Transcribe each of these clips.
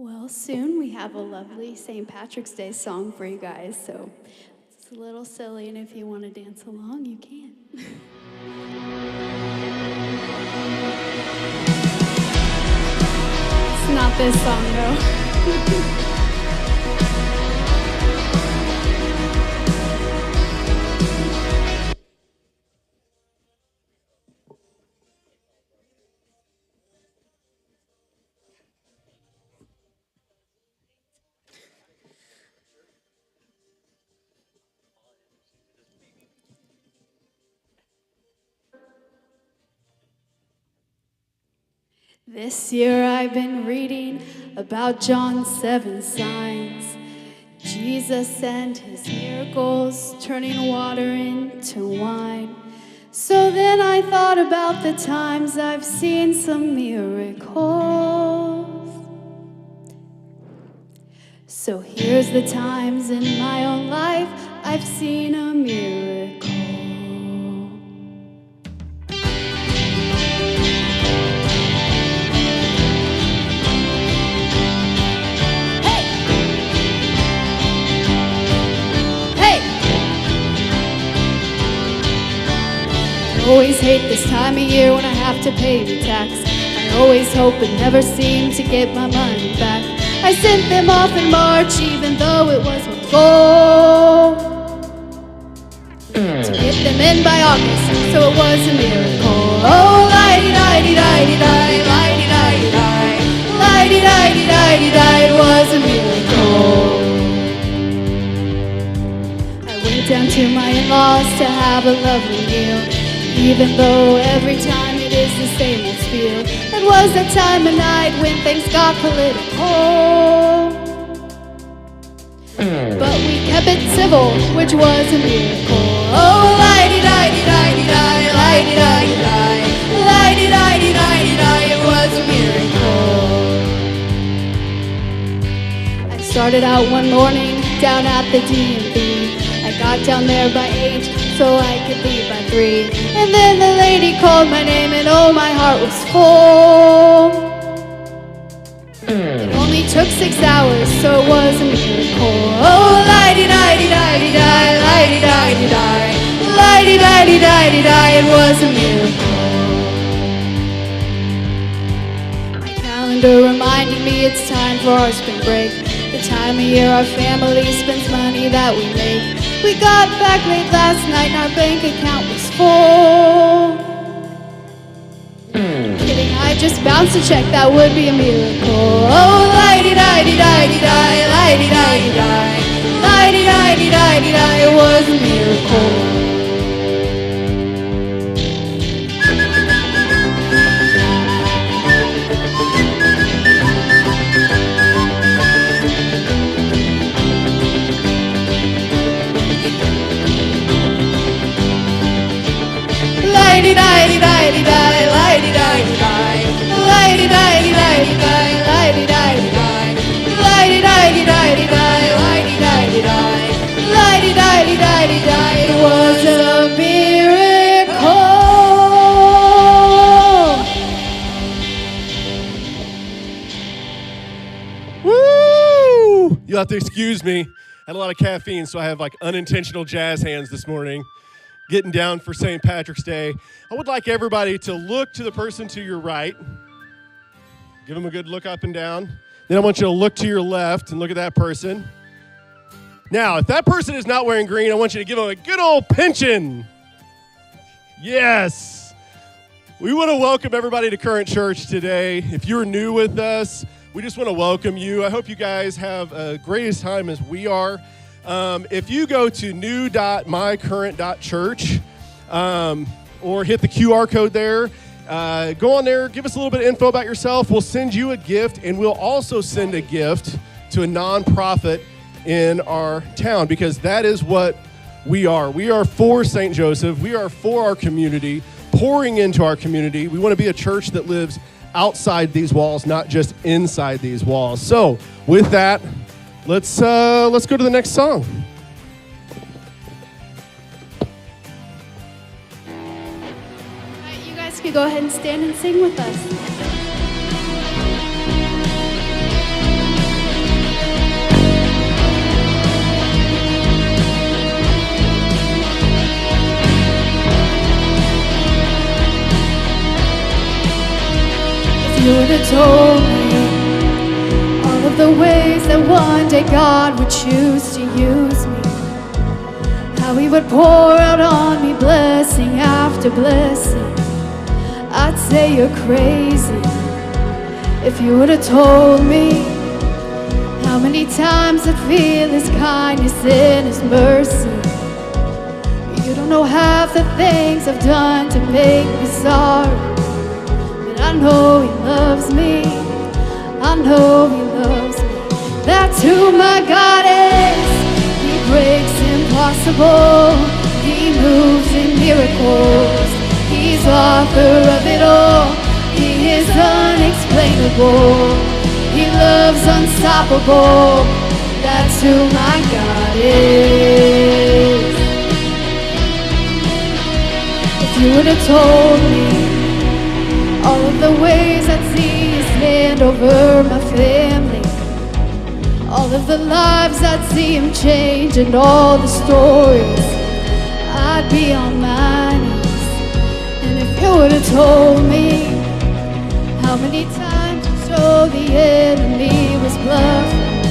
Well, soon we have a lovely St. Patrick's Day song for you guys, so it's a little silly, and if you want to dance along, you can. It's not this song, though. This year I've been reading about John's 7 signs. Jesus and his miracles, turning water into wine. So then I thought about the times I've seen some miracles. So here's the times in my own life I've seen a miracle. I always hate this time of year when I have to pay the tax. I always hope but never seem to get my money back. I sent them off in March even though it was my goal to get them in by August, so it was a miracle. Oh, lighty-di-di-di-di-di, lighty-di-di-di, lighty-di-di-di-di-di, it was a miracle. I went down to my in-laws to have a lovely meal, even though every time it is the same old spiel. It was that time of night when things got political, but we kept it civil, which was a miracle. Oh, lighty-di-di-di-di-di, lighty-di-di-di, lighty-di-di-di-di-di, it was a miracle. I started out one morning down at the DMV. I got down there by 8 so I could leave by 3. And then the lady called my name and oh, my heart was full. It only took 6 hours, so it was a miracle. Oh, lighty-di-di-di-di-di, lighty-di-di-di, lighty-di-di-di-di-di, it was a miracle. My calendar reminded me it's time for our spring break, the time of year our family spends money that we make. We got back late last night and our bank account was full. Kidding, I just bounced a check, that would be a miracle. Oh, lighty-di-di-di-di-di, lighty-di-di-di, lighty-di-di-di-di-di, it was a miracle. Lighty-di-di-di-di-di, lighty-di-di-di, lighty-di-di-di-di-di, lighty-di-di-di, lighty-di-di-di-di-di, lighty-di-di-di, lighty-di-di-di-di-di, it was a miracle. Woo! You'll have to excuse me. I had a lot of caffeine, so I have like unintentional jazz hands this morning. Getting down for St. Patrick's Day. I would like everybody to look to the person to your right. Give them a good look up and down. Then I want you to look to your left and look at that person. Now, if that person is not wearing green, I want you to give them a good old pinching. Yes. We want to welcome everybody to Current Church today. If you're new with us, we just want to welcome you. I hope you guys have a great time as we are. If you go to new.mycurrent.church or hit the QR code there, go on there, give us a little bit of info about yourself. We'll send you a gift, and we'll also send a gift to a nonprofit in our town, because that is what we are. We are for St. Joseph. We are for our community, pouring into our community. We want to be a church that lives outside these walls, not just inside these walls. So with that, let's go to the next song. All right, you guys can go ahead and stand and sing with us. would have told me all of the ways that one day God would choose to use me, how He would pour out on me blessing after blessing, I'd say you're crazy if you would have told me how many times I'd feel His kindness and His mercy. You don't know half the things I've done to make me sorry, but I know He loves me. I know He loves me. That's who my God is. He breaks impossible. He moves in miracles. He's author of it all. He is unexplainable. He loves unstoppable. That's who my God is. If you would have told me all of the ways I'd see His hand over my family, all of the lives I'd see Him change, and all the stories, I'd be on my knees. And if you would have told me how many times you showed the enemy was bluffing,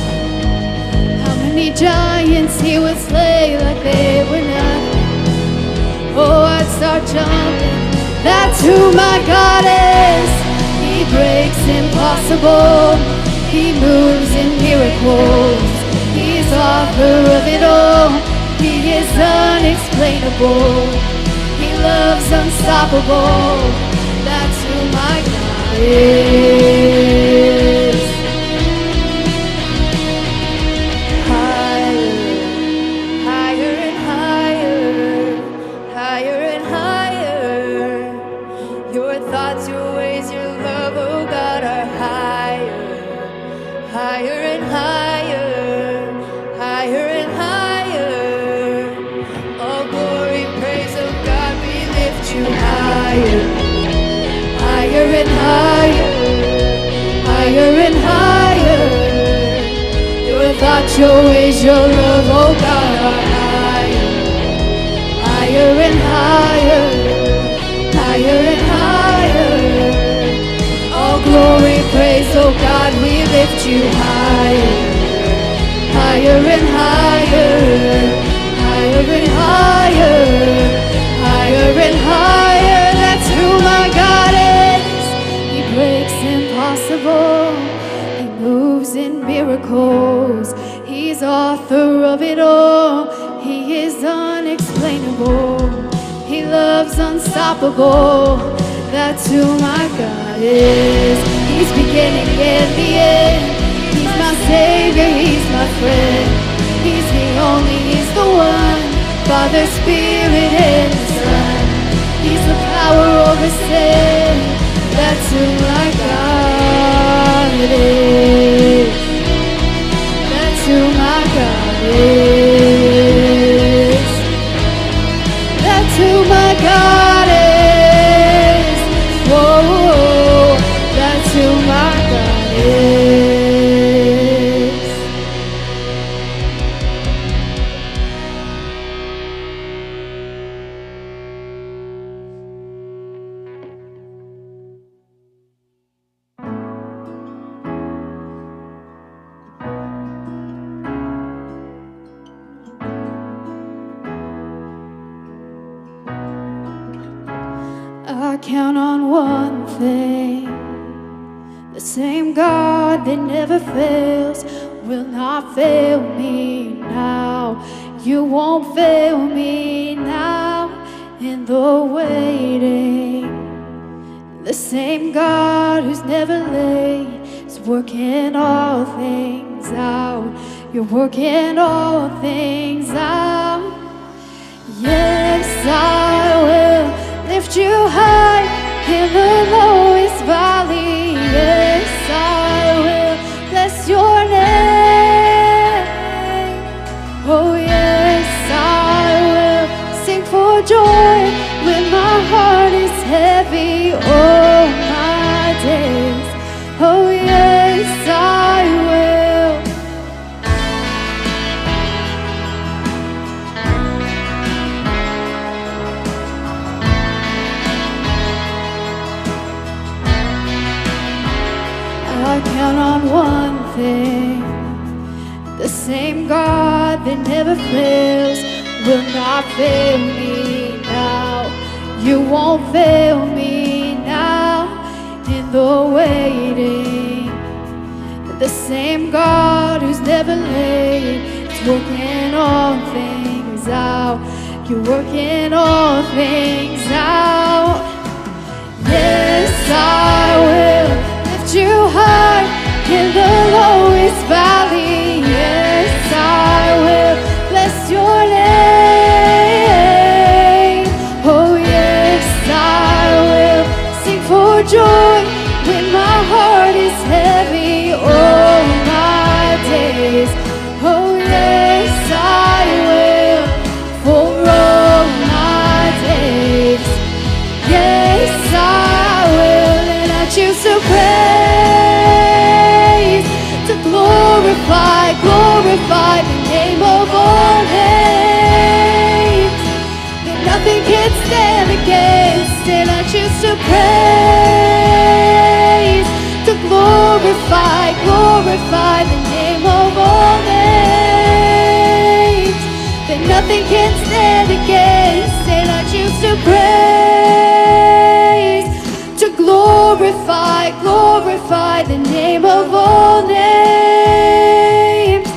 how many giants He would slay like they were nothing, oh, I'd start jumping. That's who my God is. He breaks impossible. He moves in miracles. He's author of it all. He is unexplainable. He loves unstoppable. That's who my God is. Higher, higher and higher, higher and higher. Your thoughts, your ways, your love, oh God, are higher, higher and higher, higher and higher. All glory, praise, oh God, we lift you higher, higher and higher, higher and higher. Your thoughts, your ways, your love, oh God, are higher, higher and higher, higher and higher. All glory, praise, oh God, we lift you higher, higher and higher, higher and higher, higher and higher. That's who my God is. He breaks impossible. He moves in miracles. He's author of it all. He is unexplainable. He loves unstoppable. That's who my God is. He's beginning and the end. He's my Savior, He's my friend. He's the only, He's the one. Father, Spirit, and Son. He's the power over sin. That's who my God is. That's who my God is. That's who my God is. Whoa, that's who my God is. I count on one thing. The same God that never fails will not fail me now. You won't fail me now in the waiting. The same God who's never late is working all things out. You're working all things out. Yes, I will lift you high in the lowest valley. Yes, I will bless your name. Oh yes, I will sing for joy when my heart is heavy all my days. Oh yes, I will. same God that never fails will not fail me now. You won't fail me now in the waiting. The same God who's never late is working all things out. You're working all things out. Yes, I will lift you high in the lowest valley. Yes, I will bless your name. Oh yes, I will sing for joy when my heart is heavy all my days. Oh yes, I will for all my days. Yes, I will, and I choose to praise, to glorify the name of all names that nothing can stand against, and I choose to praise, to glorify the name of all names that nothing can stand against, and I choose to praise, to glorify the name of all names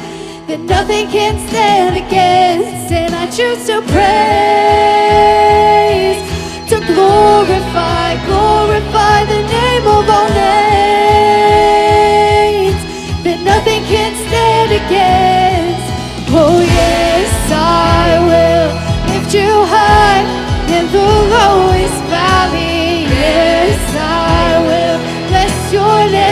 that nothing can stand against, and I choose to praise, to glorify the name of all names that nothing can stand against. Oh yes, I will lift you high in the lowest valley. Yes, I will bless your name.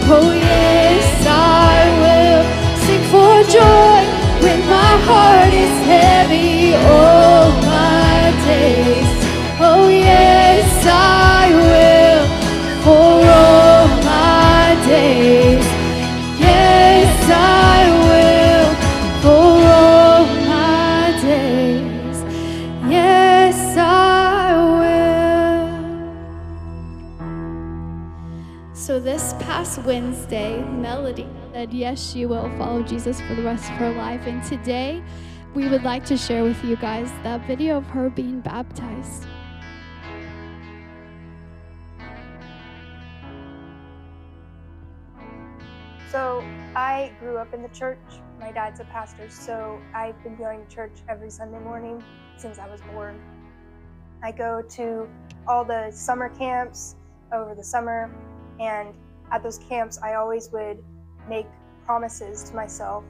Oh yes, I will sing for joy when my heart is heavy all my days. Oh yes, I will for all my days. Yes, I will for all my days. Yes, I will. So this past Wednesday, Melody said yes, she will follow Jesus for the rest of her life. And today, we would like to share with you guys that video of her being baptized. So I grew up in the church. My dad's a pastor, so I've been going to church every Sunday morning since I was born. I go to all the summer camps over the summer, and at those camps I always would make promises to myself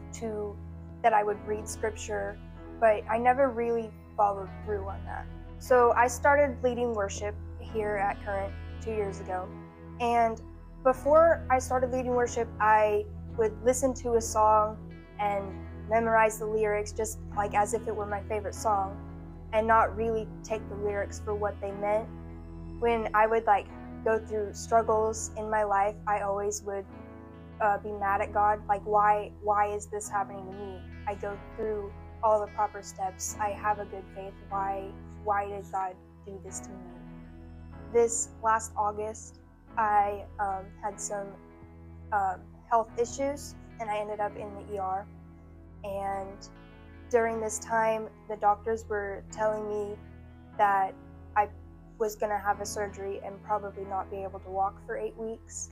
that I would read scripture, but I never really followed through on that. So I started leading worship here at Current 2 years ago, and before I started leading worship, I would listen to a song and memorize the lyrics just like as if it were my favorite song, and not really take the lyrics for what they meant. When I would go through struggles in my life, I always would be mad at God, like why is this happening to me? I go through all the proper steps. I have a good faith. Why did God do this to me? This last August, I had some health issues, and I ended up in the ER. And during this time, the doctors were telling me that I was going to have a surgery and probably not be able to walk for 8 weeks.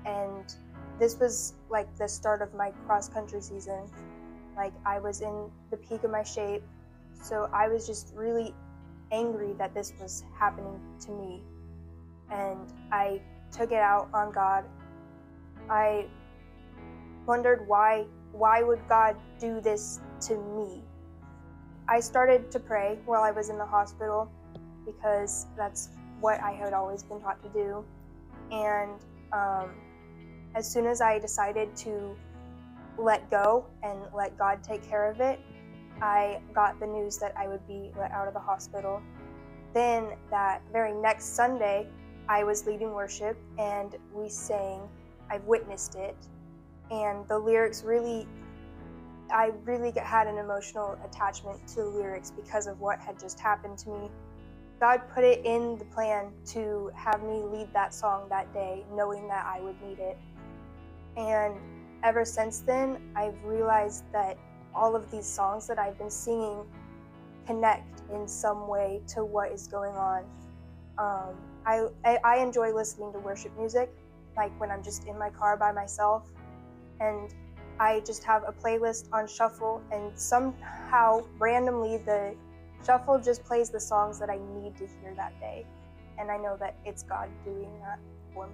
And this was like the start of my cross-country season. Like, I was in the peak of my shape, so I was just really angry that this was happening to me. And I took it out on God. I wondered why would God do this to me? I started to pray while I was in the hospital because that's what I had always been taught to do. And as soon as I decided to let go and let God take care of it, I got the news that I would be let out of the hospital. Then that very next Sunday, I was leading worship and we sang "I've Witnessed It," and the lyrics I really had an emotional attachment to the lyrics because of what had just happened to me. God put it in the plan to have me lead that song that day, knowing that I would need it. And ever since then, I've realized that all of these songs that I've been singing connect in some way to what is going on. I enjoy listening to worship music, like when I'm just in my car by myself, and I just have a playlist on shuffle, and somehow randomly the shuffle just plays the songs that I need to hear that day, and I know that it's God doing that for me.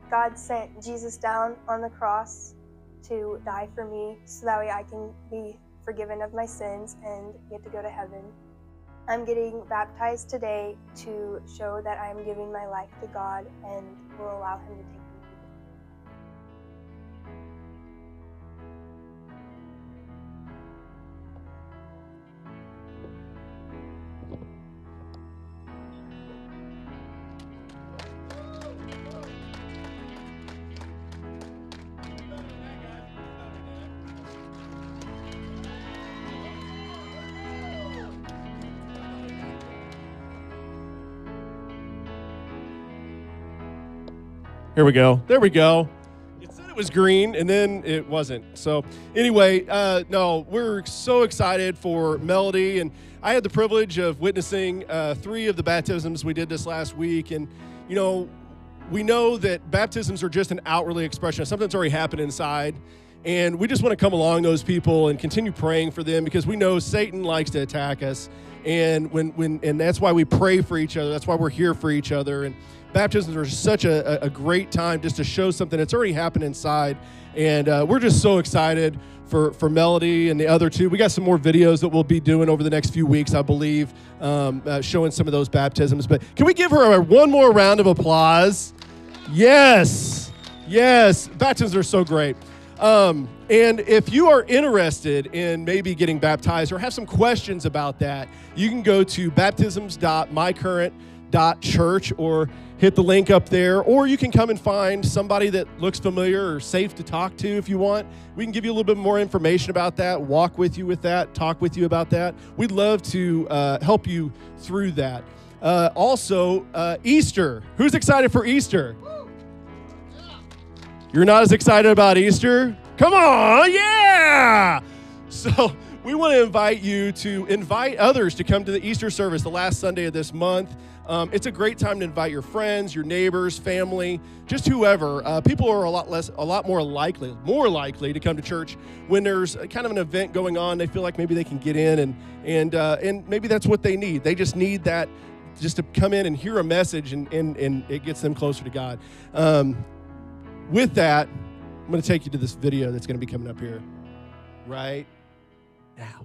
God sent Jesus down on the cross to die for me so that way I can be forgiven of my sins and get to go to heaven. I'm getting baptized today to show that I'm giving my life to God and will allow Him to take me. Here we go. There we go. It said it was green, and then it wasn't. So anyway, no, we're so excited for Melody, and I had the privilege of witnessing 3 of the baptisms we did this last week, and you know, we know that baptisms are just an outwardly expression of something that's already happened inside, and we just want to come along those people and continue praying for them because we know Satan likes to attack us, and and that's why we pray for each other. That's why we're here for each other. And baptisms are such a great time just to show something that's already happened inside. And we're just so excited for Melody and the other 2. We got some more videos that we'll be doing over the next few weeks, I believe, showing some of those baptisms. But can we give her one more round of applause? Yes. Yes. Baptisms are so great. And if you are interested in maybe getting baptized or have some questions about that, you can go to baptisms.mycurrent.church or hit the link up there, or you can come and find somebody that looks familiar or safe to talk to if you want. We can give you a little bit more information about that, walk with you with that, talk with you about that. We'd love to help you through that. Also, Easter. Who's excited for Easter? You're not as excited about Easter? Come on, yeah! So we want to invite you to invite others to come to the Easter service the last Sunday of this month. It's a great time to invite your friends, your neighbors, family, just whoever. People are a lot more likely to come to church when there's kind of an event going on. They feel like maybe they can get in, and maybe that's what they need. They just need that, just to come in and hear a message, and it gets them closer to God. With that, I'm going to take you to this video that's going to be coming up here right now.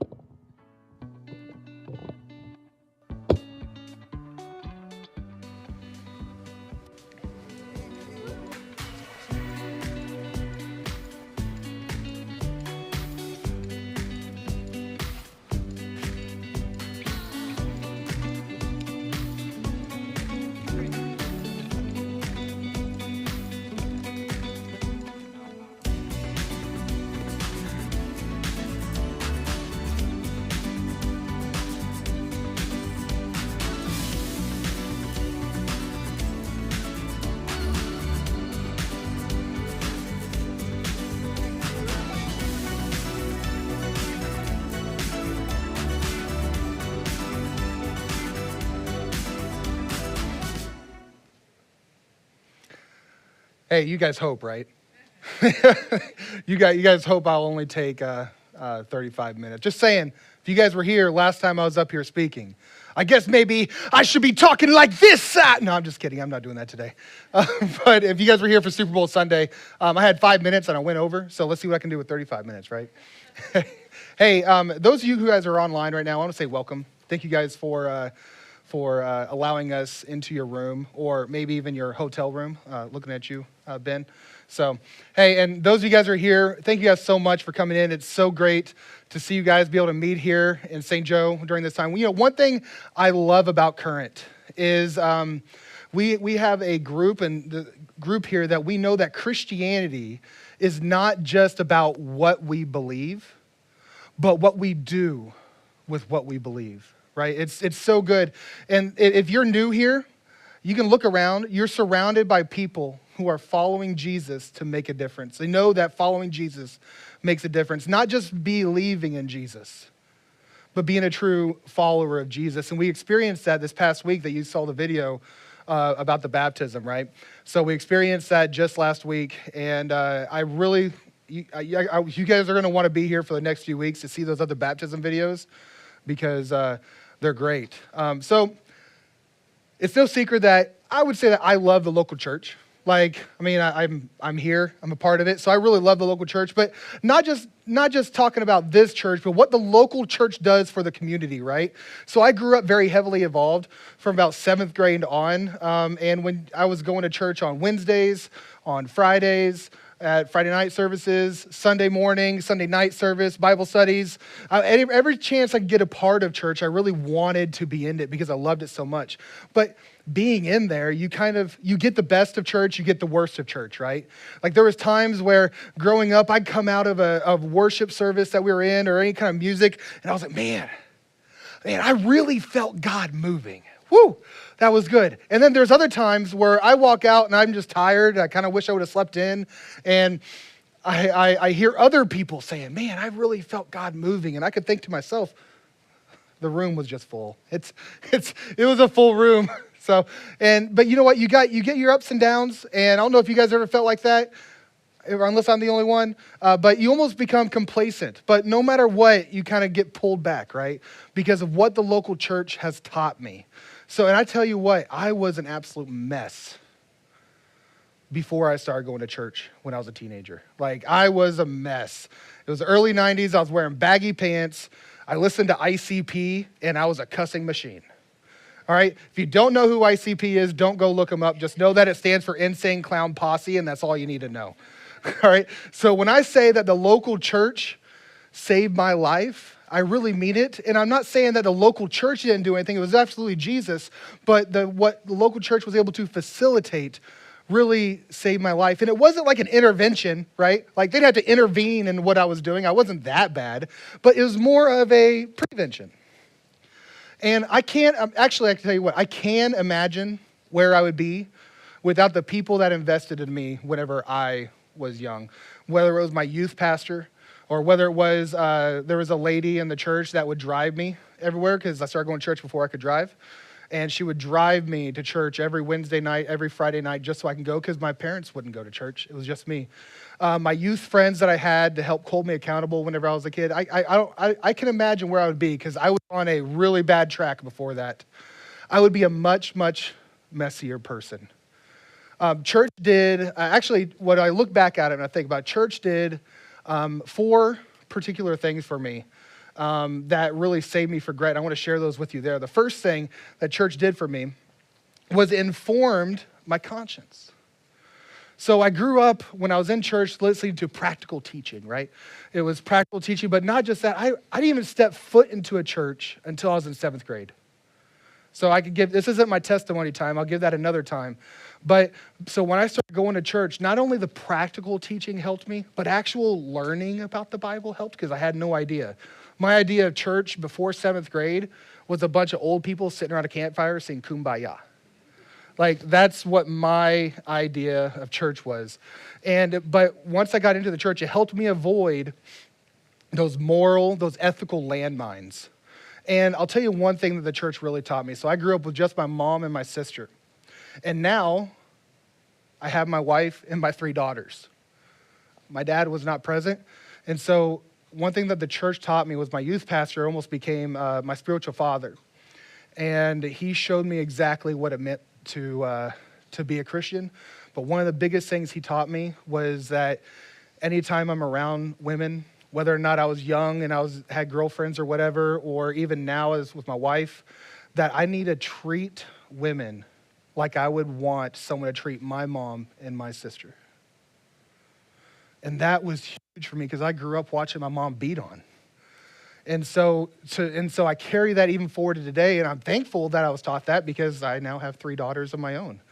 Hey, you guys hope, right? you guys hope I'll only take 35 minutes. Just saying, if you guys were here last time I was up here speaking, I guess maybe I should be talking like this. No, I'm just kidding. I'm not doing that today. But if you guys were here for Super Bowl Sunday, I had 5 minutes and I went over. So let's see what I can do with 35 minutes, right? Hey, those of you who guys are online right now, I want to say welcome. Thank you guys for allowing us into your room, or maybe even your hotel room, looking at you, Ben. So, hey, and those of you guys who are here, thank you guys so much for coming in. It's so great to see you guys be able to meet here in St. Joe during this time. You know, one thing I love about Current is we have a group, and the group here that we know that Christianity is not just about what we believe, but what we do with what we believe. Right? It's so good. And if you're new here, You can look around, you're surrounded by people who are following Jesus to make a difference. They know that following Jesus makes a difference, not just believing in Jesus, but being a true follower of Jesus. And we experienced that this past week that you saw the video about the baptism, right? So we experienced that just last week, and you guys are going to want to be here for the next few weeks to see those other baptism videos because they're great. So it's no secret that I would say that I love the local church. I'm here, I'm a part of it, so I really love the local church, but not just talking about this church, but what the local church does for the community, right? So I grew up very heavily involved from about 7th grade on, and when I was going to church on Wednesdays, on Fridays, at Friday night services, Sunday morning, Sunday night service, Bible studies. Every chance I could get a part of church, I really wanted to be in it because I loved it so much. But being in there, you get the best of church, you get the worst of church, right? Like there was times where growing up, I'd come out of a worship service that we were in or any kind of music, and I was like, man, I really felt God moving. Woo, that was good. And then there's other times where I walk out and I'm just tired. I kind of wish I would have slept in. And I hear other people saying, man, I really felt God moving. And I could think to myself, the room was just full. It was a full room. But you know what? You get your ups and downs. And I don't know if you guys ever felt like that, unless I'm the only one, but you almost become complacent. But no matter what, you kind of get pulled back, right? Because of what the local church has taught me. So, and I tell you what, I was an absolute mess before I started going to church when I was a teenager. Like, I was a mess. It was the early 90s. I was wearing baggy pants. I listened to ICP, and I was a cussing machine. All right? If you don't know who ICP is, don't go look them up. Just know that it stands for Insane Clown Posse, and that's all you need to know. All right? So when I say that the local church saved my life, I really mean it. And I'm not saying that the local church didn't do anything. It was absolutely Jesus. But what the local church was able to facilitate really saved my life. And it wasn't like an intervention, right? Like they'd have to intervene in what I was doing. I wasn't that bad. But it was more of a prevention. And I can tell you what, I can imagine where I would be without the people that invested in me whenever I was young. Whether it was my youth pastor, or whether it was, there was a lady in the church that would drive me everywhere because I started going to church before I could drive. And she would drive me to church every Wednesday night, every Friday night, just so I can go because my parents wouldn't go to church. It was just me. My youth friends that I had to help hold me accountable whenever I was a kid, I can imagine where I would be because I was on a really bad track before that. I would be a much, much messier person. Church did, when I look back at it and I think about it, church did 4 particular things for me that really saved me for grit. I want to share those with you there. The first thing that church did for me was informed my conscience. So I grew up when I was in church listening to practical teaching, right? It was practical teaching, but not just that. I didn't even step foot into a church until I was in 7th grade. So this isn't my testimony time. I'll give that another time. But so when I started going to church, not only the practical teaching helped me, but actual learning about the Bible helped because I had no idea. My idea of church before 7th grade was a bunch of old people sitting around a campfire saying Kumbaya. Like that's what my idea of church was. But once I got into the church, it helped me avoid those ethical landmines. And I'll tell you one thing that the church really taught me. So I grew up with just my mom and my sister. And now I have my wife and my 3 daughters. My dad was not present. And so one thing that the church taught me was my youth pastor almost became my spiritual father. And he showed me exactly what it meant to be a Christian. But one of the biggest things he taught me was that anytime I'm around women, whether or not I was young and had girlfriends or whatever, or even now as with my wife, that I need to treat women like I would want someone to treat my mom and my sister. And that was huge for me because I grew up watching my mom beat on. And so I carry that even forward to today, and I'm thankful that I was taught that because I now have 3 daughters of my own.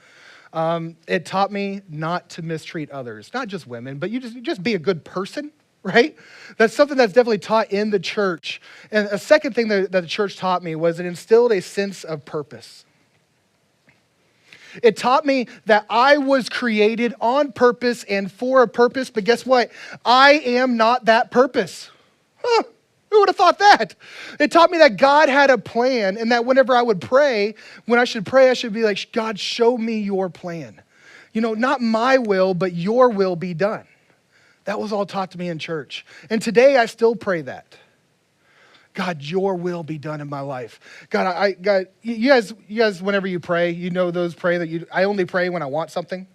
It taught me not to mistreat others, not just women, but you just be a good person, right? That's something that's definitely taught in the church. And a second thing that the church taught me was it instilled a sense of purpose. It taught me that I was created on purpose and for a purpose, but guess what? I am not that purpose. Huh. Who would have thought that? It taught me that God had a plan and that whenever I would pray, when I should be like, God, show me your plan. Not my will, but your will be done. That was all taught to me in church. And today I still pray that. God, your will be done in my life. God, you guys, whenever you pray, those pray that I only pray when I want something,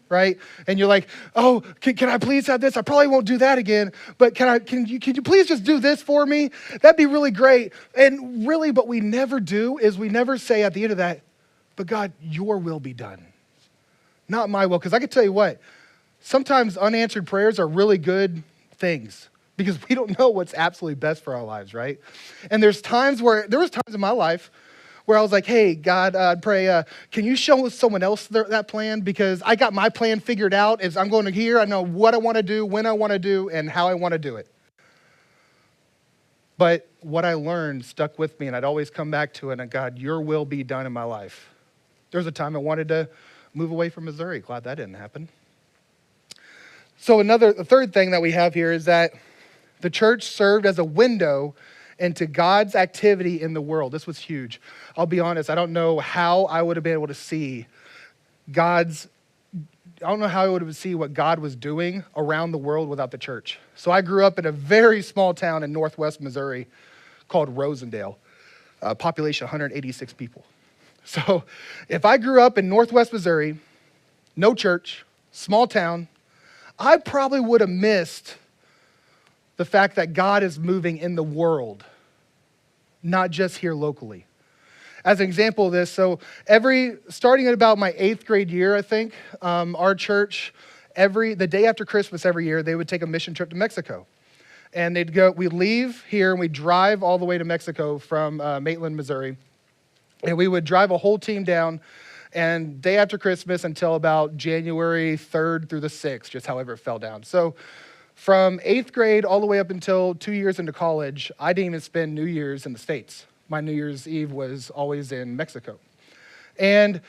right? And you're like, oh, can I please have this? I probably won't do that again, but can you please just do this for me? That'd be really great. And really, what we never do is we never say at the end of that, but God, your will be done. Not my will, because I can tell you what, sometimes unanswered prayers are really good things because we don't know what's absolutely best for our lives, right? And there was times in my life where I was like, hey, God, I'd pray, can you show someone else that plan? Because I got my plan figured out. As I'm going to here, I know what I want to do, when I want to do, and how I want to do it. But what I learned stuck with me, and I'd always come back to it, and God, your will be done in my life. There was a time I wanted to move away from Missouri. Glad that didn't happen. So the third thing that we have here is that the church served as a window into God's activity in the world. This was huge. I'll be honest, I don't know how I would have been able to see what God was doing around the world without the church. So I grew up in a very small town in northwest Missouri called Rosendale, population 186 people. So if I grew up in northwest Missouri, no church, small town, I probably would have missed the fact that God is moving in the world, not just here locally. As an example of this, so starting at about my 8th grade year, I think, our church, the day after Christmas every year, they would take a mission trip to Mexico. And we'd leave here and we'd drive all the way to Mexico from Maitland, Missouri. And we would drive a whole team down, and day after Christmas until about January 3rd through the 6th, just however it fell down. So from 8th grade all the way up until 2 years into college, I didn't even spend New Year's in the States. My New Year's Eve was always in Mexico. And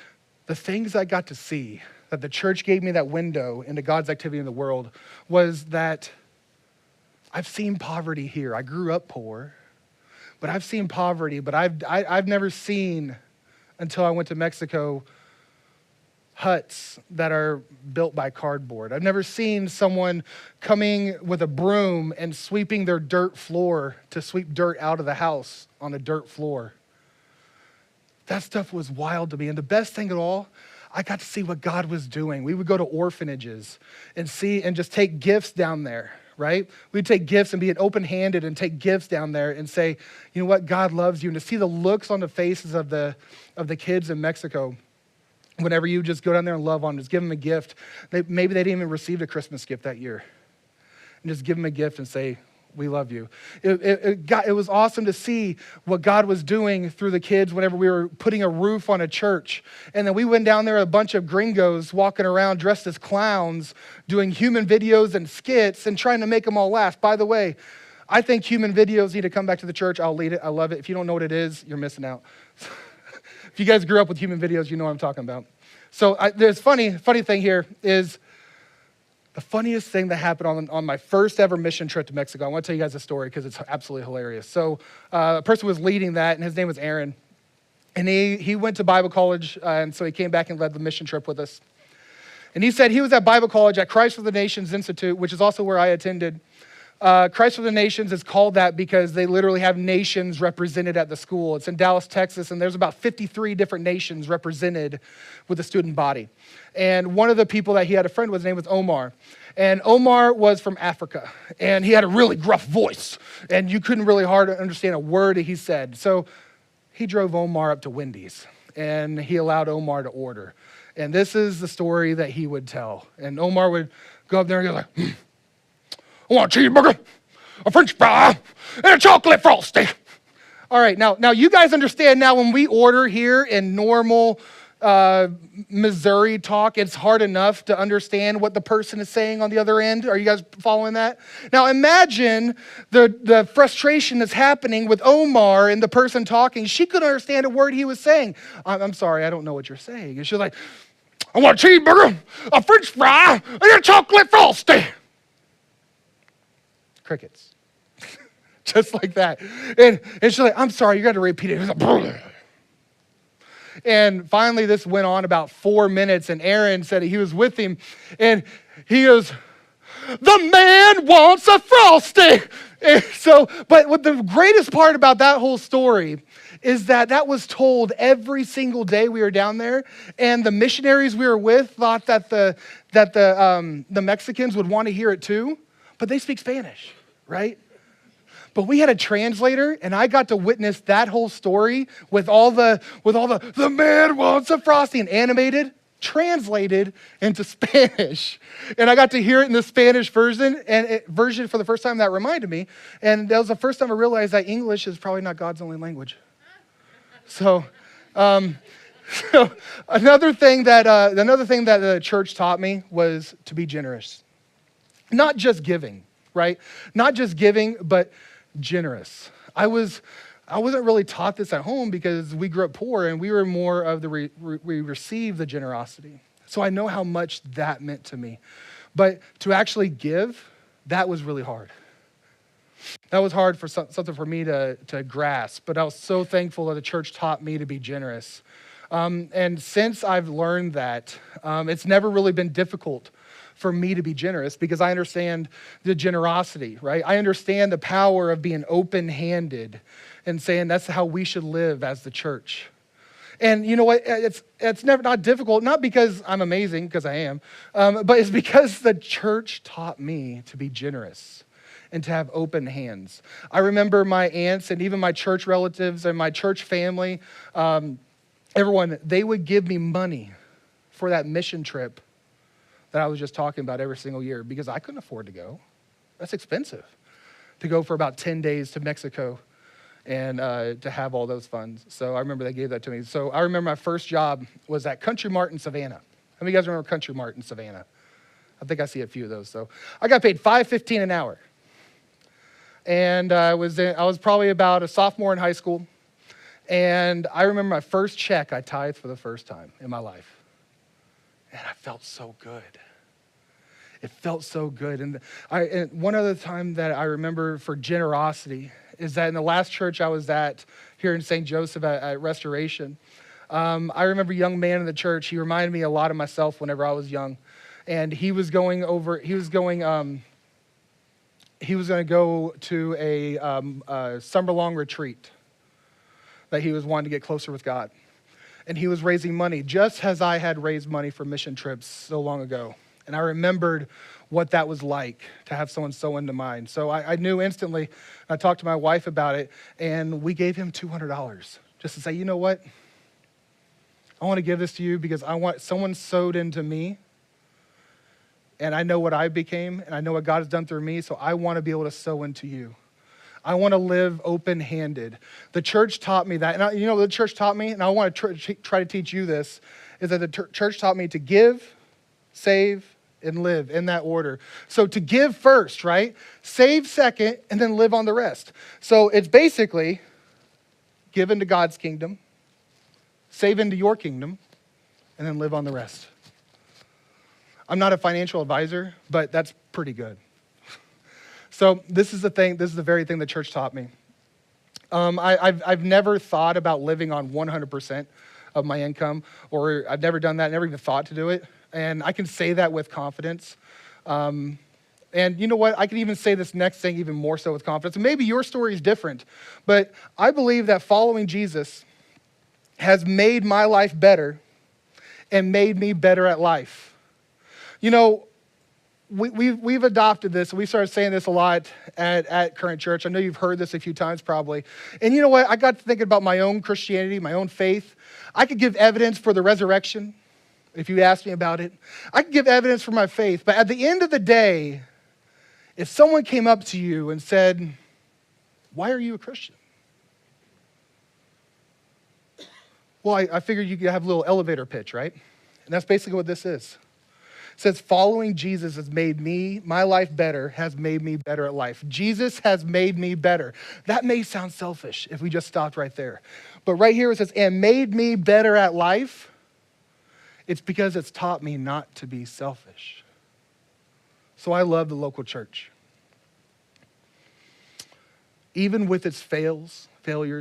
the things I got to see, that the church gave me that window into God's activity in the world, was that I've seen poverty here. I grew up poor, but I've seen poverty, but I've never seen, until I went to Mexico, huts that are built by cardboard. I've never seen someone coming with a broom and sweeping their dirt floor to sweep dirt out of the house on a dirt floor. That stuff was wild to me. And the best thing of all, I got to see what God was doing. We would go to orphanages and just take gifts down there, right? We'd take gifts and be open-handed and take gifts down there and say, you know what, God loves you. And to see the looks on the faces of the kids in Mexico, whenever you just go down there and love on them, just give them a gift. Maybe they didn't even receive a Christmas gift that year. And just give them a gift and say, we love you. It was awesome to see what God was doing through the kids whenever we were putting a roof on a church. And then we went down there, a bunch of gringos walking around dressed as clowns, doing human videos and skits and trying to make them all laugh. By the way, I think human videos need to come back to the church. I'll lead it. I love it. If you don't know what it is, you're missing out. If you guys grew up with human videos, you know what I'm talking about. So there's funny thing here is the funniest thing that happened on my first ever mission trip to Mexico. I want to tell you guys a story because it's absolutely hilarious. So a person was leading that, and his name was Aaron. And he went to Bible college, and so he came back and led the mission trip with us. And he said he was at Bible college at Christ for the Nations Institute, which is also where I attended. Christ for the Nations is called that because they literally have nations represented at the school. It's in Dallas, Texas, and there's about 53 different nations represented with the student body. And one of the people that he had a friend with, his name was Omar. And Omar was from Africa, and he had a really gruff voice, and you couldn't really hard understand a word that he said. So he drove Omar up to Wendy's, and he allowed Omar to order. And this is the story that he would tell. And Omar would go up there and go like, I want a cheeseburger, a French fry, and a chocolate frosty. All right, now you guys understand now when we order here in normal Missouri talk, it's hard enough to understand what the person is saying on the other end. Are you guys following that? Now imagine the frustration that's happening with Omar and the person talking. She couldn't understand a word he was saying. I'm sorry, I don't know what you're saying. And she's like, I want a cheeseburger, a french fry, and a chocolate frosty. Crickets. Just like that. And she's like, I'm sorry, you got to repeat it. It was like, and finally, this went on about 4 minutes, and Aaron said he was with him, and he goes, the man wants a frosty. And so, but what the greatest part about that whole story is that was told every single day we were down there, and the missionaries we were with thought that the Mexicans would want to hear it too, but they speak Spanish, right? But we had a translator, and I got to witness that whole story with all the man wants a frosty, and animated, translated into Spanish. And I got to hear it in the Spanish version for the first time. That reminded me. And that was the first time I realized that English is probably not God's only language. So another thing that the church taught me was to be generous. Not just giving, right? Not just giving, but generous. I wasn't really taught this at home because we grew up poor and we were more of we received the generosity. So I know how much that meant to me. But to actually give, that was really hard. That was hard for something for me to grasp, but I was so thankful that the church taught me to be generous. And since I've learned that, it's never really been difficult for me to be generous because I understand the generosity, right? I understand the power of being open-handed and saying that's how we should live as the church. And you know what? It's never not difficult, not because I'm amazing, because I am, but it's because the church taught me to be generous and to have open hands. I remember my aunts and even my church relatives and my church family, everyone, they would give me money for that mission trip that I was just talking about every single year because I couldn't afford to go. That's expensive to go for about 10 days to Mexico and to have all those funds. So I remember they gave that to me. So I remember my first job was at Country Mart in Savannah. How many of you guys remember Country Mart in Savannah? I think I see a few of those. So I got paid $5.15 an hour. And I was probably about a sophomore in high school. And I remember my first check, I tithed for the first time in my life. And I felt so good. It felt so good. And one other time that I remember for generosity is that in the last church I was at here in St. Joseph at Restoration, I remember a young man in the church. He reminded me a lot of myself whenever I was young. And he was going to go to a summer-long retreat that he was wanting to get closer with God. And he was raising money, just as I had raised money for mission trips so long ago. And I remembered what that was like to have someone sow into mine. So I knew instantly. I talked to my wife about it, and we gave him $200 just to say, you know what? I want to give this to you because someone sowed into me, and I know what I became, and I know what God has done through me, so I want to be able to sow into you. I want to live open-handed. The church taught me that. And the church taught me, and I want to try to teach you this, is that the church taught me to give, save, and live in that order. So to give first, right? Save second, and then live on the rest. So it's basically give into God's kingdom, save into your kingdom, and then live on the rest. I'm not a financial advisor, but that's pretty good. So this is the very thing the church taught me. I've never thought about living on 100% of my income, or I've never done that, never even thought to do it. And I can say that with confidence. And you know what? I can even say this next thing even more so with confidence. And maybe your story is different, but I believe that following Jesus has made my life better and made me better at life. You know, we've adopted this. We started saying this a lot at Current Church. I know you've heard this a few times probably. And you know what? I got to thinking about my own Christianity, my own faith. I could give evidence for the resurrection if you asked me about it. I could give evidence for my faith. But at the end of the day, if someone came up to you and said, why are you a Christian? Well, I figured you could have a little elevator pitch, right? And that's basically what this is. It says, following Jesus has made my life better, has made me better at life. Jesus has made me better. That may sound selfish if we just stopped right there. But right here it says, and made me better at life. It's because it's taught me not to be selfish. So I love the local church. Even with its failures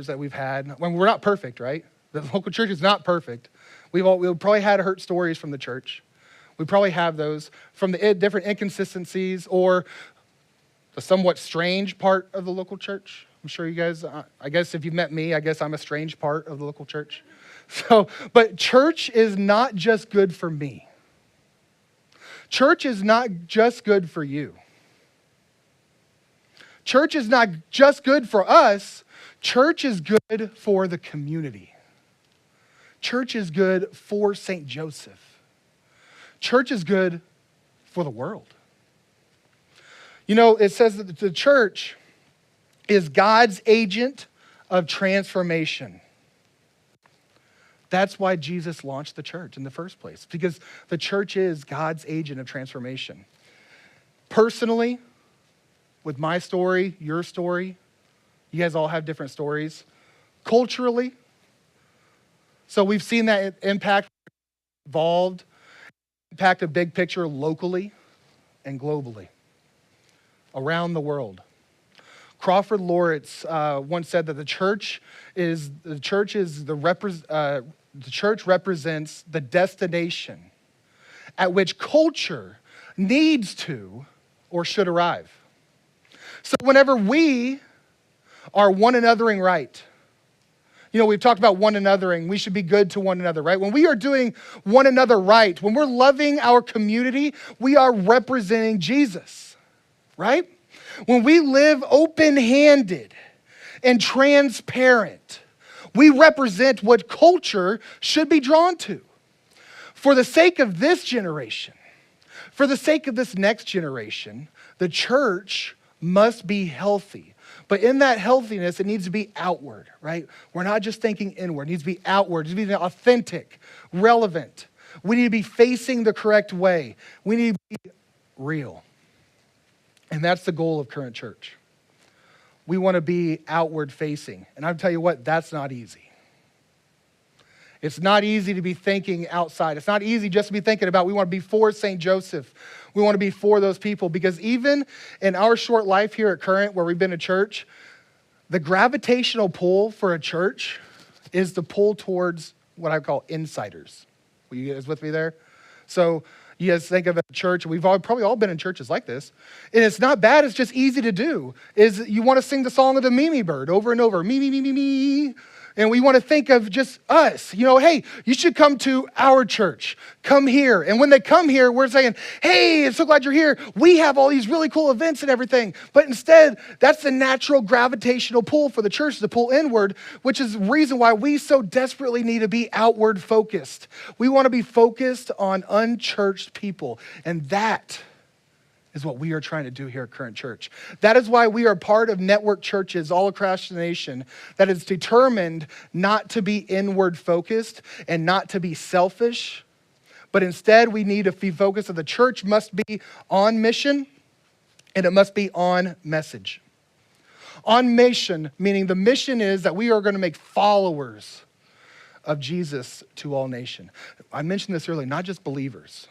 that we've had, when we're not perfect, right? The local church is not perfect. We've probably had hurt stories from the church. We probably have those from the different inconsistencies or the somewhat strange part of the local church. I'm sure you guys, I guess if you've met me, I guess I'm a strange part of the local church. But church is not just good for me. Church is not just good for you. Church is not just good for us. Church is good for the community. Church is good for St. Joseph. Church is good for the world. You know, it says that the church is God's agent of transformation. That's why Jesus launched the church in the first place, because the church is God's agent of transformation. Personally, with my story, your story, you guys all have different stories. Culturally, so we've seen that impact evolved, impact a big picture locally and globally, around the world. Crawford Loritz once said that the church represents the destination at which culture needs to or should arrive. So whenever we are one anothering right, you know, we've talked about one anothering. We should be good to one another, right? When we are doing one another right, when we're loving our community, we are representing Jesus, right? When we live open-handed and transparent, we represent what culture should be drawn to. For the sake of this generation, for the sake of this next generation, the church must be healthy. But in that healthiness, it needs to be outward, right? We're not just thinking inward. It needs to be outward. It needs to be authentic, relevant. We need to be facing the correct way. We need to be real. And that's the goal of Current Church. We want to be outward facing. And I'll tell you what, that's not easy. It's not easy to be thinking outside. It's not easy just to be thinking about, we want to be for St. Joseph. We want to be for those people, because even in our short life here at Current, where we've been a church, the gravitational pull for a church is the pull towards what I call insiders. Were you guys with me there? So you guys think of a church, we've probably all been in churches like this, and it's not bad, it's just easy to do, is you want to sing the song of the Mimi bird over and over, me, me, me, me, me. And we want to think of just us. You know, hey, you should come to our church. Come here. And when they come here, we're saying, hey, I'm so glad you're here. We have all these really cool events and everything. But instead, that's the natural gravitational pull for the church to pull inward, which is the reason why we so desperately need to be outward focused. We want to be focused on unchurched people. And that is what we are trying to do here at Current Church. That is why we are part of network churches all across the nation that is determined not to be inward focused and not to be selfish, but instead we need to be focused that the church must be on mission and it must be on message. On mission, meaning the mission is that we are going to make followers of Jesus to all nation. I mentioned this earlier, not just believers.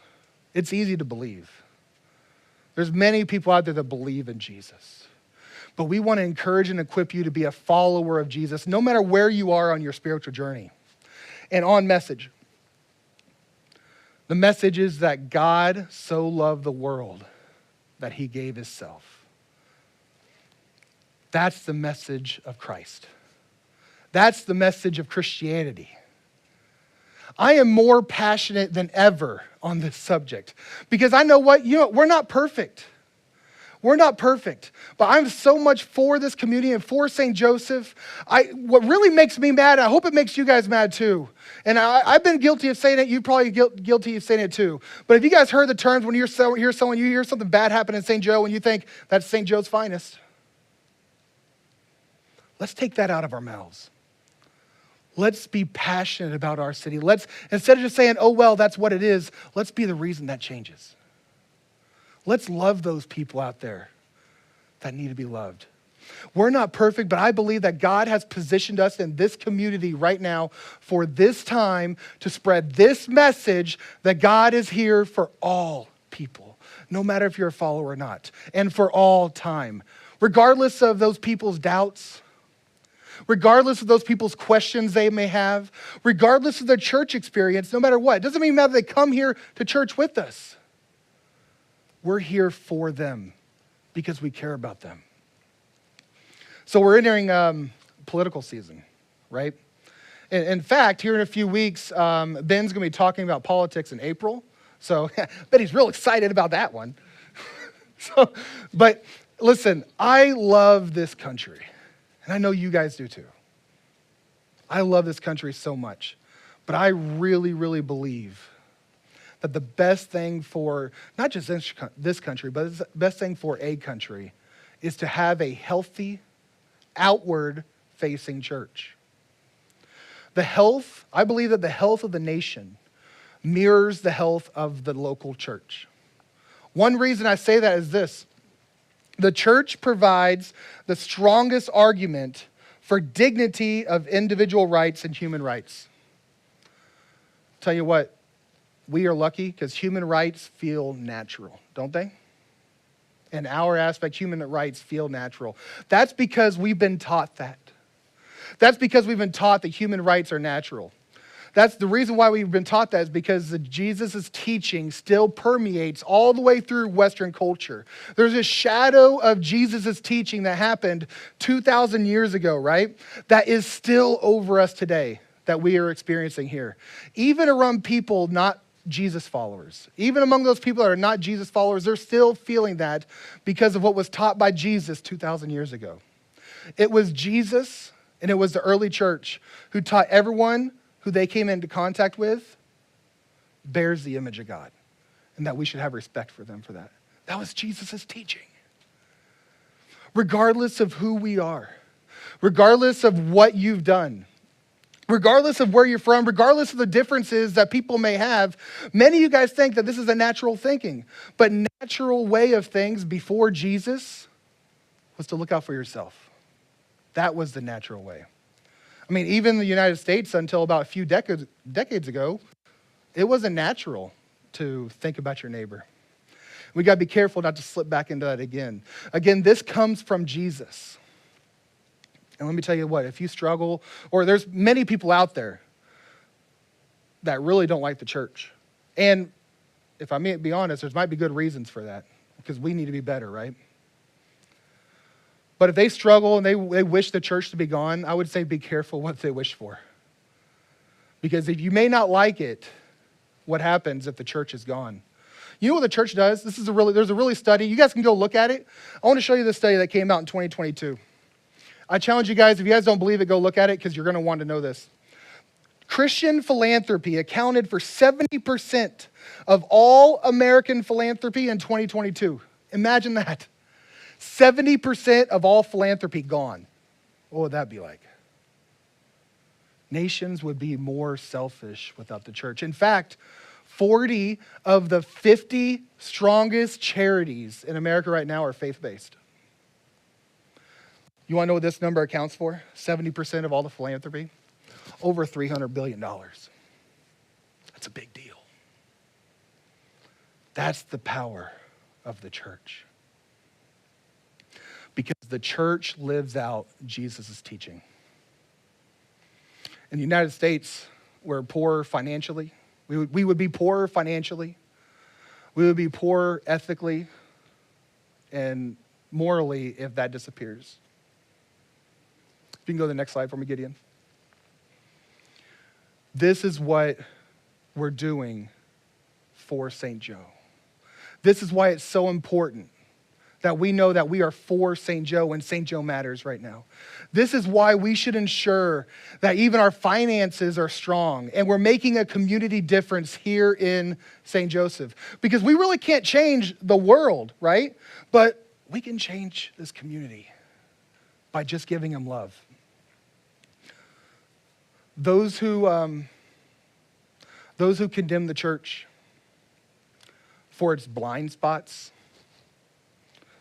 It's easy to believe. There's many people out there that believe in Jesus. But we want to encourage and equip you to be a follower of Jesus, no matter where you are on your spiritual journey. And on message. The message is that God so loved the world that he gave his self. That's the message of Christ. That's the message of Christianity. I am more passionate than ever on this subject because I know what, we're not perfect. We're not perfect, but I'm so much for this community and for St. Joseph. What really makes me mad, I hope it makes you guys mad too. And I've been guilty of saying it. You're probably guilty of saying it too. But if you guys heard the terms when you hear something bad happen in St. Joe and you think that's St. Joe's finest, let's take that out of our mouths. Let's be passionate about our city. Let's, instead of just saying, oh, well, that's what it is, let's be the reason that changes. Let's love those people out there that need to be loved. We're not perfect, but I believe that God has positioned us in this community right now for this time to spread this message that God is here for all people, no matter if you're a follower or not, and for all time. Regardless of those people's doubts, regardless of those people's questions they may have, regardless of their church experience, no matter what. It doesn't even matter if they come here to church with us. We're here for them because we care about them. So we're entering political season, right? In fact, here in a few weeks, Ben's going to be talking about politics in April. So I bet he's real excited about that one. But listen, I love this country. And I know you guys do too. I love this country so much. But I really, really believe that the best thing for, not just this country, but the best thing for a country is to have a healthy, outward-facing church. I believe that the health of the nation mirrors the health of the local church. One reason I say that is this. The church provides the strongest argument for dignity of individual rights and human rights. Tell you what, we are lucky because human rights feel natural, don't they? In our aspect, human rights feel natural. That's because we've been taught that. That's because we've been taught that human rights are natural. That's the reason why we've been taught that is because Jesus' teaching still permeates all the way through Western culture. There's a shadow of Jesus' teaching that happened 2,000 years ago, right? That is still over us today, that we are experiencing here. Even around people not Jesus followers, even among those people that are not Jesus followers, they're still feeling that because of what was taught by Jesus 2,000 years ago. It was Jesus and it was the early church who taught everyone who they came into contact with bears the image of God, and that we should have respect for them for that. That was Jesus' teaching. Regardless of who we are, regardless of what you've done, regardless of where you're from, regardless of the differences that people may have, many of you guys think that this is a natural thinking, but natural way of things before Jesus was to look out for yourself. That was the natural way. I mean, even the United States, until about a few decades ago, it wasn't natural to think about your neighbor. We got to be careful not to slip back into that again. Again, this comes from Jesus. And let me tell you what, if you struggle, or there's many people out there that really don't like the church. And if I may be honest, there might be good reasons for that, because we need to be better, right? But if they struggle and they wish the church to be gone, I would say be careful what they wish for. Because if you may not like it, what happens if the church is gone? You know what the church does? There's a really study. You guys can go look at it. I want to show you this study that came out in 2022. I challenge you guys, if you guys don't believe it, go look at it because you're going to want to know this. Christian philanthropy accounted for 70% of all American philanthropy in 2022. Imagine that. 70% of all philanthropy gone. What would that be like? Nations would be more selfish without the church. In fact, 40 of the 50 strongest charities in America right now are faith-based. You want to know what this number accounts for? 70% of all the philanthropy? Over $300 billion. That's a big deal. That's the power of the church. Because the church lives out Jesus' teaching. In the United States, we're poor financially. We would be poorer financially. We would be poorer ethically and morally if that disappears. You can go to the next slide for me, Gideon. This is what we're doing for St. Joe. This is why it's so important that we know that we are for St. Joe and St. Joe matters right now. This is why we should ensure that even our finances are strong and we're making a community difference here in St. Joseph. Because we really can't change the world, right? But we can change this community by just giving them love. Those who condemn the church for its blind spots.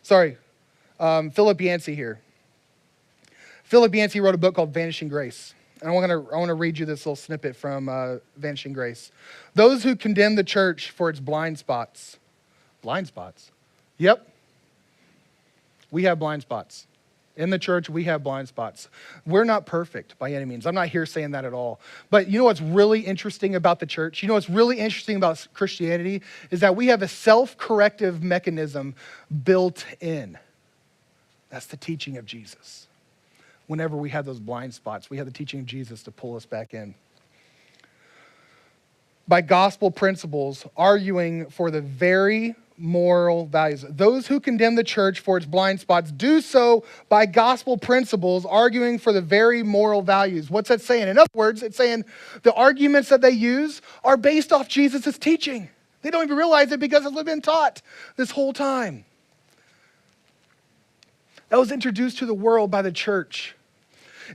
Sorry, Philip Yancey here. Philip Yancey wrote a book called Vanishing Grace. And I want to read you this little snippet from Vanishing Grace. Those who condemn the church for its blind spots. Blind spots? Yep. We have blind spots. In the church, we have blind spots. We're not perfect by any means. I'm not here saying that at all. But you know what's really interesting about the church? You know what's really interesting about Christianity is that we have a self-corrective mechanism built in. That's the teaching of Jesus. Whenever we have those blind spots, we have the teaching of Jesus to pull us back in. By gospel principles, arguing for the very moral values. Those who condemn the church for its blind spots do so by gospel principles, arguing for the very moral values. What's that saying? In other words, it's saying the arguments that they use are based off Jesus' teaching. They don't even realize it because it's been taught this whole time. That was introduced to the world by the church.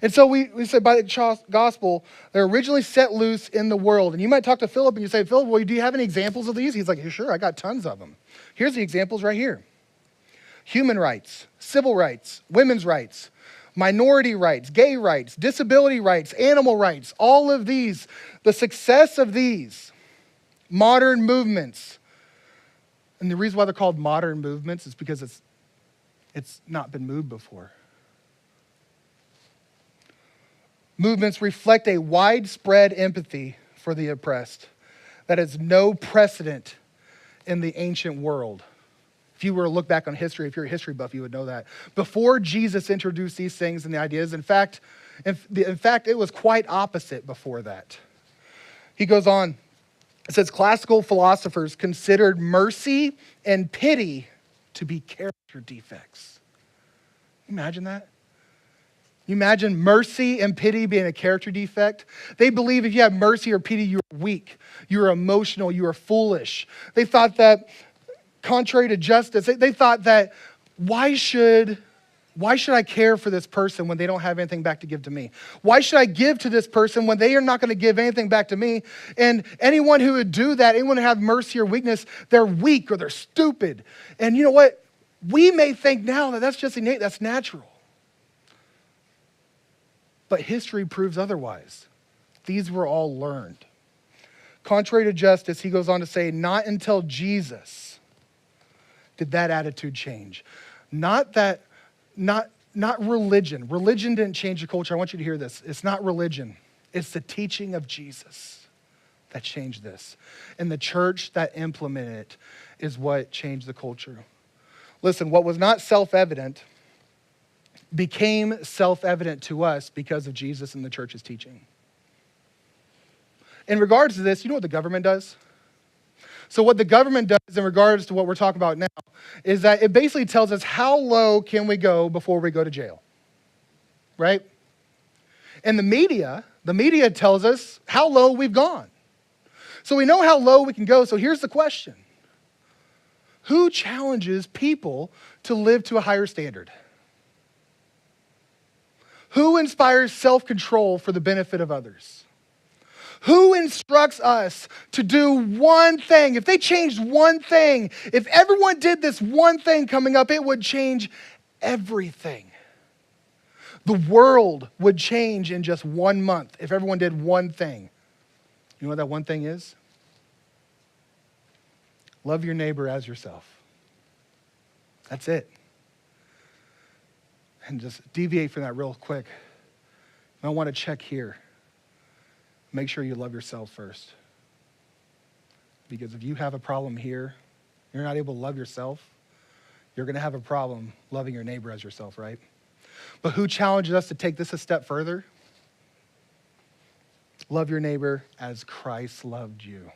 And so we said by the gospel, they're originally set loose in the world. And you might talk to Philip and you say, Philip, well, do you have any examples of these? He's like, yeah, sure, I got tons of them. Here's the examples right here. Human rights, civil rights, women's rights, minority rights, gay rights, disability rights, animal rights, all of these, the success of these modern movements. And the reason why they're called modern movements is because it's not been moved before. Movements reflect a widespread empathy for the oppressed that has no precedent in the ancient world. If you were to look back on history, if you're a history buff, you would know that. Before Jesus introduced these things and the ideas, in fact, it was quite opposite before that. He goes on, it says, classical philosophers considered mercy and pity to be character defects. Imagine that. You imagine mercy and pity being a character defect? They believe if you have mercy or pity, you're weak, you're emotional, you are foolish. They thought that, contrary to justice, they thought that why should I care for this person when they don't have anything back to give to me? Why should I give to this person when they are not going to give anything back to me? And anyone who would do that, anyone who have mercy or weakness, they're weak or they're stupid. And you know what? We may think now that that's just innate, that's natural. But history proves otherwise. These were all learned. Contrary to justice, he goes on to say, not until Jesus did that attitude change. Not religion. Religion didn't change the culture. I want you to hear this. It's not religion. It's the teaching of Jesus that changed this. And the church that implemented it is what changed the culture. Listen, what was not self-evident became self-evident to us because of Jesus and the church's teaching. In regards to this, you know what the government does? So what the government does in regards to what we're talking about now is that it basically tells us how low can we go before we go to jail, right? And the media tells us how low we've gone. So we know how low we can go, so here's the question. Who challenges people to live to a higher standard? Who inspires self-control for the benefit of others? Who instructs us to do one thing? If they changed one thing, if everyone did this one thing coming up, it would change everything. The world would change in just 1 month if everyone did one thing. You know what that one thing is? Love your neighbor as yourself. That's it. And just deviate from that real quick. I want to check here. Make sure you love yourself first. Because if you have a problem here, you're not able to love yourself, you're going to have a problem loving your neighbor as yourself, right? But who challenges us to take this a step further? Love your neighbor as Christ loved you.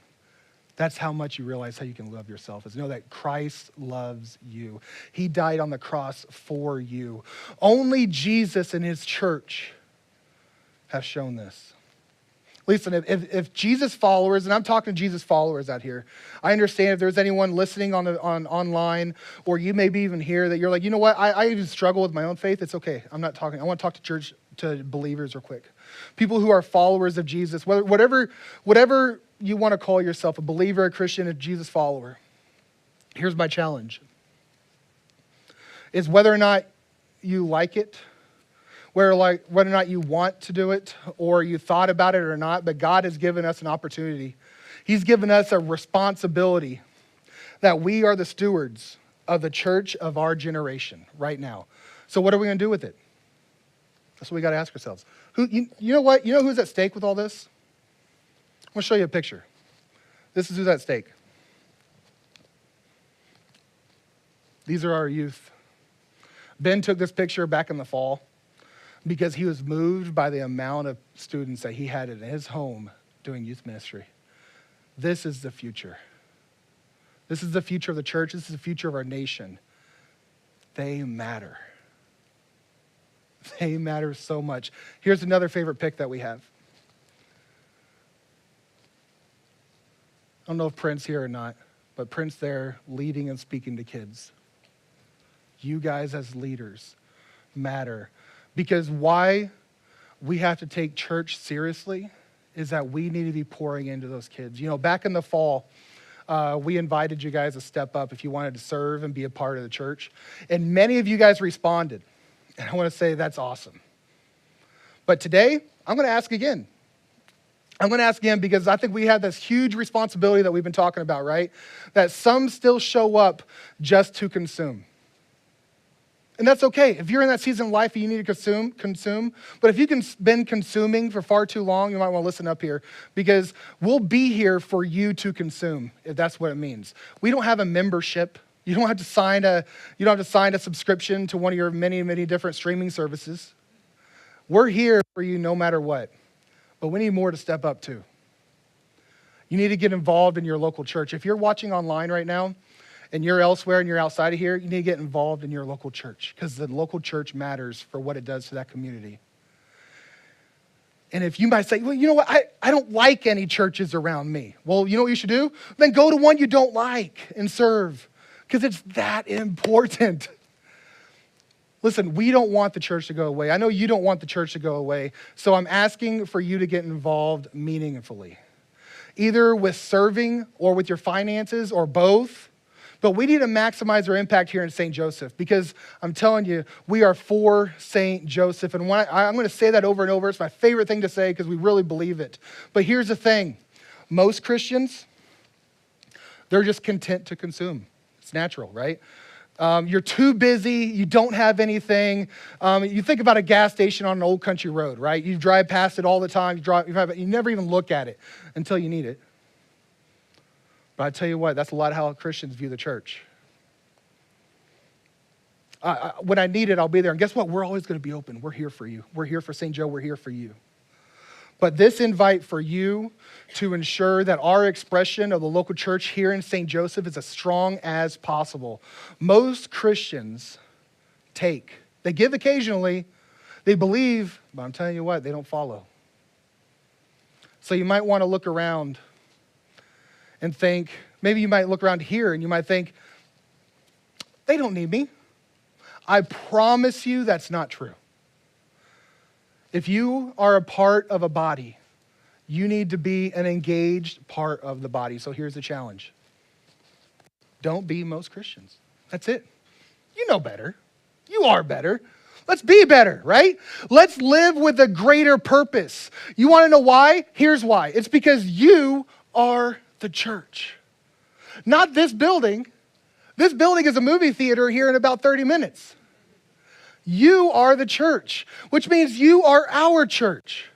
That's how much you realize how you can love yourself, is know that Christ loves you. He died on the cross for you. Only Jesus and his church have shown this. Listen, if Jesus followers, and I'm talking to Jesus followers out here, I understand if there's anyone listening on online, or you may be even here that you're like, you know what, I even struggle with my own faith. It's okay. I'm not talking. I want to talk to church, to believers real quick. People who are followers of Jesus, whatever you want to call yourself, a believer, a Christian, a Jesus follower. Here's my challenge. Is whether or not you like it, where like whether or not you want to do it or you thought about it or not, but God has given us an opportunity. He's given us a responsibility that we are the stewards of the church of our generation right now. So what are we going to do with it? That's what we got to ask ourselves. You know what? You know who's at stake with all this? I'm going to show you a picture. This is who's at stake. These are our youth. Ben took this picture back in the fall because he was moved by the amount of students that he had in his home doing youth ministry. This is the future. This is the future of the church. This is the future of our nation. They matter. They matter so much. Here's another favorite pick that we have. I don't know if Prince here or not, but Prince there leading and speaking to kids. You guys as leaders matter. Because why we have to take church seriously is that we need to be pouring into those kids. You know, back in the fall, we invited you guys to step up if you wanted to serve and be a part of the church. And many of you guys responded. And I want to say that's awesome. But today, I'm going to ask again. I'm going to ask again because I think we have this huge responsibility that we've been talking about, right? That some still show up just to consume. And that's okay. If you're in that season of life and you need to consume. But if you've been consuming for far too long, you might want to listen up here because we'll be here for you to consume, if that's what it means. We don't have a membership. You don't have to sign a subscription to one of your many, many different streaming services. We're here for you no matter what. But we need more to step up to. You need to get involved in your local church. If you're watching online right now, and you're elsewhere and you're outside of here, you need to get involved in your local church because the local church matters for what it does to that community. And if you might say, well, you know what, I don't like any churches around me. Well, you know what you should do? Then go to one you don't like and serve because it's that important. Listen, we don't want the church to go away. I know you don't want the church to go away. So I'm asking for you to get involved meaningfully, either with serving or with your finances or both. But we need to maximize our impact here in St. Joseph because I'm telling you, we are for St. Joseph. And I'm going to say that over and over. It's my favorite thing to say because we really believe it. But here's the thing. Most Christians, they're just content to consume. It's natural, right? You're too busy. You don't have anything. You think about a gas station on an old country road, right? You drive past it all the time. You never even look at it until you need it. But I tell you what, that's a lot of how Christians view the church. When I need it, I'll be there. And guess what? We're always going to be open. We're here for you. We're here for St. Joe. We're here for you. But this invite for you to ensure that our expression of the local church here in St. Joseph is as strong as possible. Most Christians they give occasionally, they believe, but I'm telling you what, they don't follow. So you might want to look around and think, maybe you might look around here and you might think, they don't need me. I promise you that's not true. If you are a part of a body, you need to be an engaged part of the body. So here's the challenge. Don't be most Christians. That's it. You know better. You are better. Let's be better, right? Let's live with a greater purpose. You want to know why? Here's why. It's because you are the church. Not this building. This building is a movie theater here in about 30 minutes. You are the church, which means you are our church.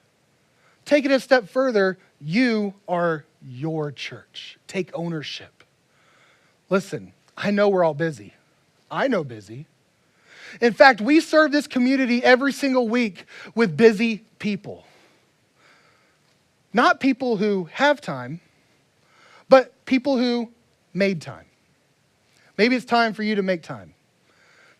Take it a step further, you are your church. Take ownership. Listen, I know we're all busy. I know busy. In fact, we serve this community every single week with busy people. Not people who have time, but people who made time. Maybe it's time for you to make time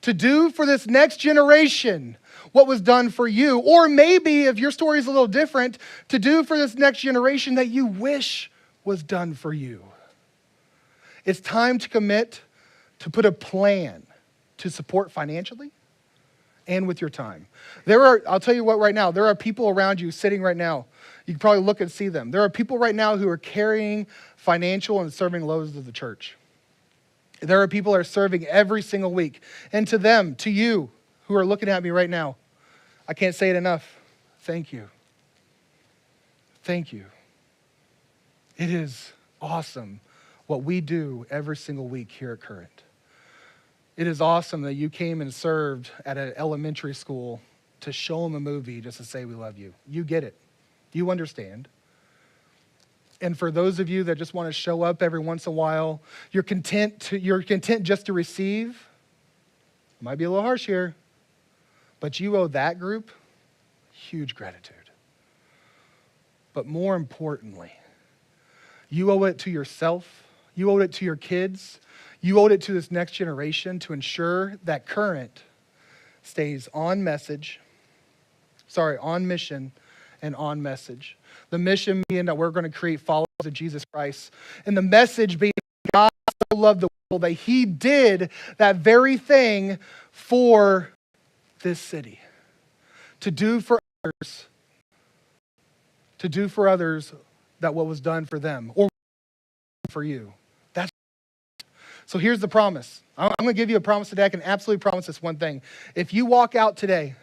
to do for this next generation what was done for you. Or maybe, if your story is a little different, to do for this next generation that you wish was done for you. It's time to commit to put a plan to support financially and with your time. I'll tell you what right now, there are people around you sitting right now. You can probably look and see them. There are people right now who are carrying financial and serving loads of the church. There are people that are serving every single week. And to them, to you, who are looking at me right now, I can't say it enough. Thank you. Thank you. It is awesome what we do every single week here at Current. It is awesome that you came and served at an elementary school to show them a movie just to say we love you. You get it. You understand. And for those of you that just want to show up every once in a while, you're content just to receive. Might be a little harsh here, but you owe that group huge gratitude. But more importantly, you owe it to yourself. You owe it to your kids. You owe it to this next generation to ensure that Current stays on mission and on message. The mission being that we're going to create followers of Jesus Christ. And the message being God so loved the world that he did that very thing for this city. To do for others that what was done for them or for you. So here's the promise. I'm going to give you a promise today. I can absolutely promise this one thing. If you walk out today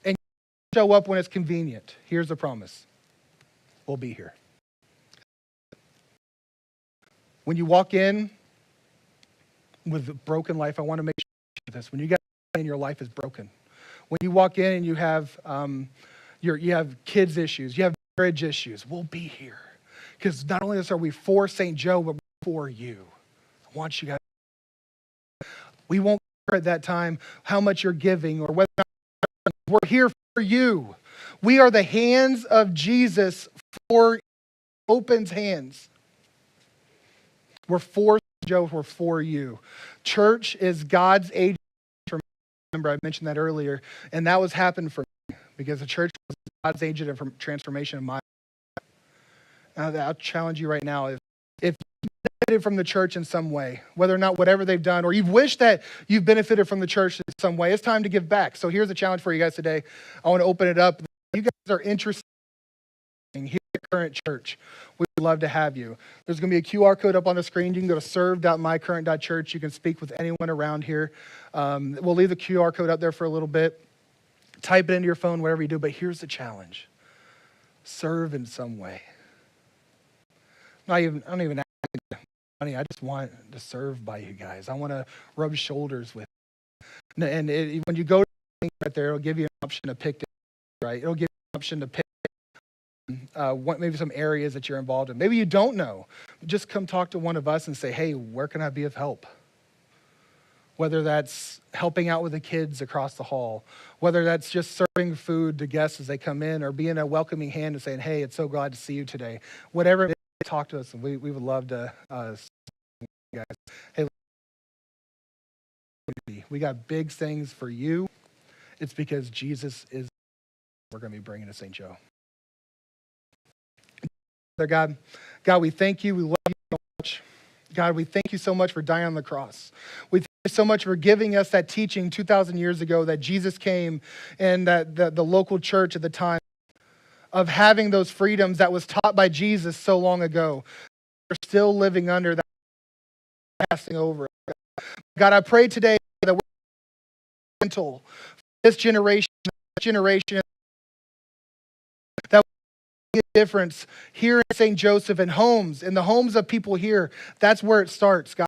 and show up when it's convenient, here's the promise. We'll be here. When you walk in with a broken life, I want to make sure this. When you get in, your life is broken. When you walk in and you have kids issues, you have marriage issues, we'll be here. Because not only are we for St. Joe, but for you. I want you guys. We won't care at that time how much you're giving or whether or not we're here for you. We are the hands of Jesus for opens hands. We're for Joe, we're for you. Church is God's agent. Remember, I mentioned that earlier, and that was happened for me because the church was God's agent of transformation in my life. Now, I'll challenge you right now. If you've benefited from the church in some way, whether or not whatever they've done, or you've wished that you've benefited from the church in some way, it's time to give back. So here's a challenge for you guys today. I want to open it up. If you guys are interested here at Current Church, we'd love to have you. There's going to be a QR code up on the screen. You can go to serve.mycurrent.church. You can speak with anyone around here. We'll leave the QR code up there for a little bit. Type it into your phone, whatever you do. But here's the challenge. Serve in some way. I don't even ask money. I just want to serve by you guys. I want to rub shoulders with you. And when you go to the link right there, it'll give you an option to pick, right? It'll give you an option to pick maybe some areas that you're involved in. Maybe you don't know. Just come talk to one of us and say, hey, where can I be of help? Whether that's helping out with the kids across the hall, whether that's just serving food to guests as they come in, or being a welcoming hand and saying, hey, it's so glad to see you today. Whatever it is, talk to us, and we would love to you guys. Hey, we got big things for you. It's because Jesus is we're going to be bringing to St. Joe. God, we thank you. We love you so much. God, we thank you so much for dying on the cross. We thank you so much for giving us that teaching 2,000 years ago that Jesus came and that the local church at the time of having those freedoms that was taught by Jesus so long ago. We're still living under that, passing over. God, I pray today that we're gentle for this generation, that we make a difference here in St. Joseph and homes, in the homes of people here. That's where it starts, God.